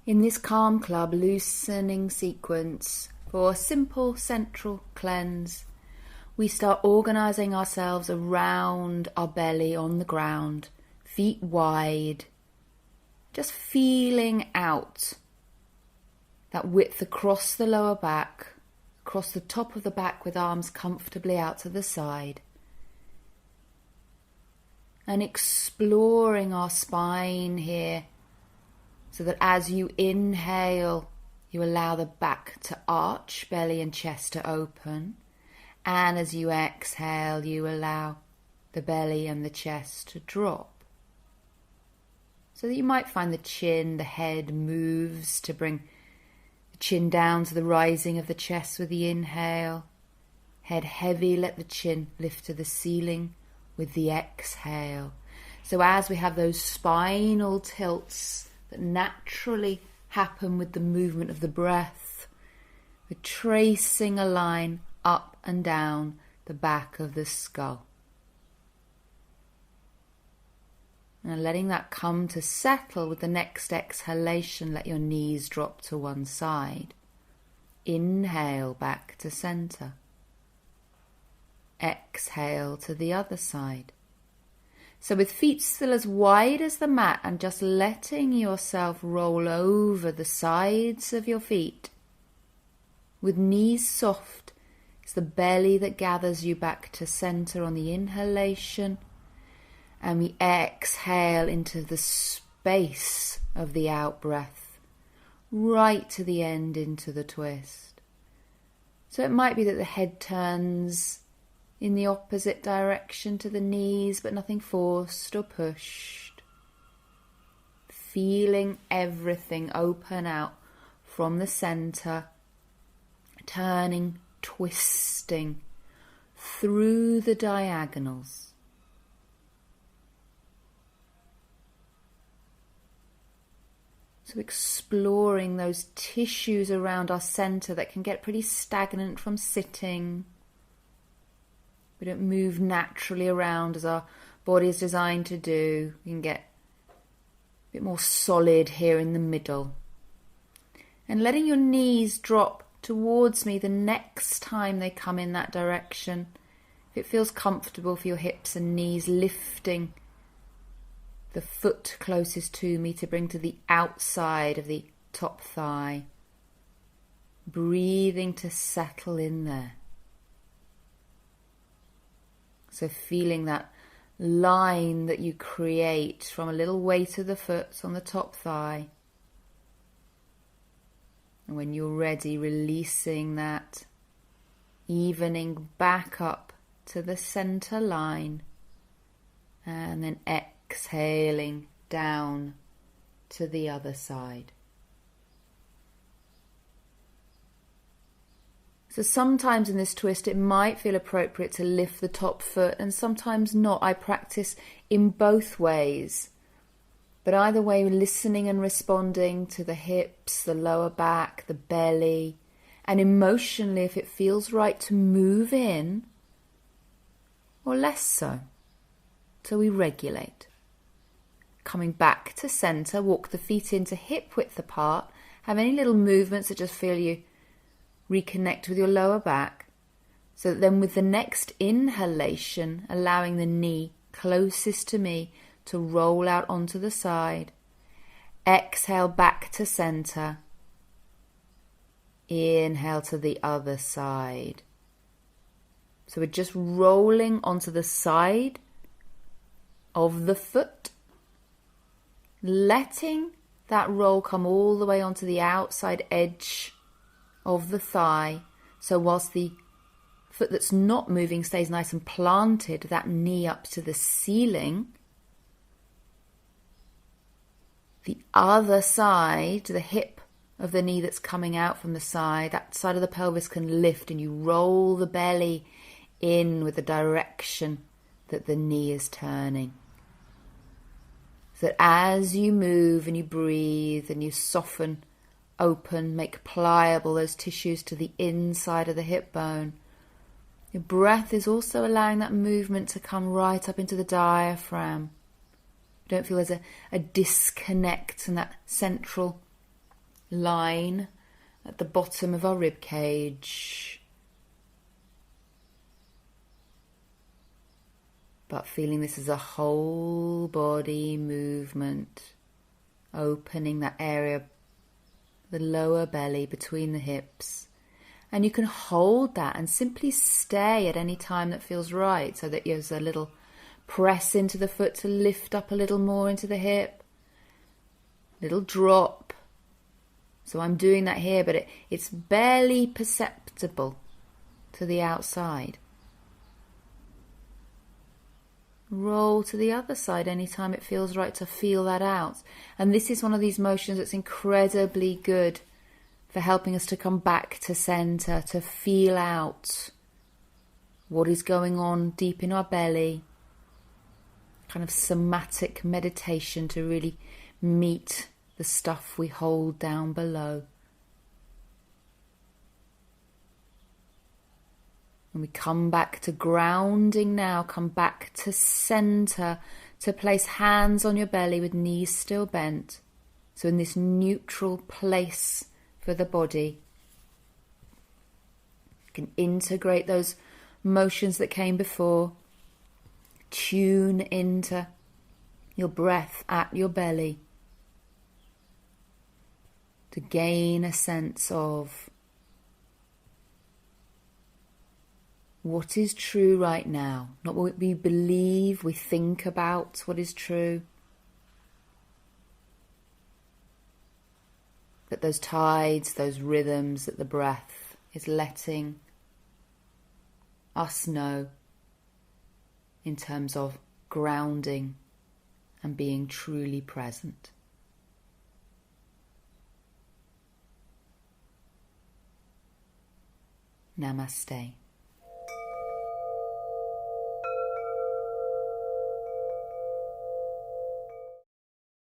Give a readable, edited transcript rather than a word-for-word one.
In this Calm Club loosening sequence for a simple central cleanse, we start organising ourselves around our belly on the ground, feet wide, just feeling out that width across the lower back, across the top of the back with arms comfortably out to the side, and exploring our spine here so that as you inhale, you allow the back to arch, belly and chest to open, and as you exhale, you allow the belly and the chest to drop. So that you might find the chin, the head moves to bring the chin down to the rising of the chest with the inhale. Head heavy, let the chin lift to the ceiling with the exhale. So as we have those spinal tilts that naturally happen with the movement of the breath, we're tracing a line up and down the back of the skull. And letting that come to settle with the next exhalation, let your knees drop to one side. Inhale back to center. Exhale to the other side. So with feet still as wide as the mat and just letting yourself roll over the sides of your feet. With knees soft, it's the belly that gathers you back to center on the inhalation. And we exhale into the space of the out-breath, right to the end into the twist. So it might be that the head turns in the opposite direction to the knees, but nothing forced or pushed. Feeling everything open out from the center, turning, twisting through the diagonals. So exploring those tissues around our center that can get pretty stagnant from sitting. We don't move naturally around as our body is designed to do. We can get a bit more solid here in the middle. And letting your knees drop towards me the next time they come in that direction. If it feels comfortable for your hips and knees, lifting the foot closest to me to bring to the outside of the top thigh. Breathing to settle in there. So feeling that line that you create from a little weight of the foot on the top thigh. And when you're ready, releasing that, evening back up to the center line, and then exhaling down to the other side. So sometimes in this twist it might feel appropriate to lift the top foot and sometimes not. I practice in both ways. But either way, listening and responding to the hips, the lower back, the belly, and emotionally if it feels right to move in or less so. So we regulate. Coming back to center, walk the feet into hip width apart. Have any little movements that just feel you reconnect with your lower back. So that then with the next inhalation, allowing the knee closest to me to roll out onto the side. Exhale back to center. Inhale to the other side. So we're just rolling onto the side of the foot, letting that roll come all the way onto the outside edge of the thigh. So whilst the foot that's not moving stays nice and planted, that knee up to the ceiling, the other side, the hip of the knee that's coming out from the side, that side of the pelvis can lift and you roll the belly in with the direction that the knee is turning. So that as you move and you breathe and you soften, open, make pliable those tissues to the inside of the hip bone, your breath is also allowing that movement to come right up into the diaphragm. You don't feel there's a disconnect and that central line at the bottom of our rib cage. But feeling this as a whole body movement, opening that area, the lower belly between the hips. And you can hold that and simply stay at any time that feels right, so that there's a little press into the foot to lift up a little more into the hip. Little drop. So I'm doing that here, but it's barely perceptible to the outside. Roll to the other side anytime it feels right to feel that out. And this is one of these motions that's incredibly good for helping us to come back to center, to feel out what is going on deep in our belly. Kind of somatic meditation to really meet the stuff we hold down below. And we come back to grounding now, come back to center, to place hands on your belly with knees still bent. So in this neutral place for the body, you can integrate those motions that came before. Tune into your breath at your belly to gain a sense of what is true right now, not what we believe, we think about what is true, but those tides, those rhythms that the breath is letting us know in terms of grounding and being truly present. Namaste.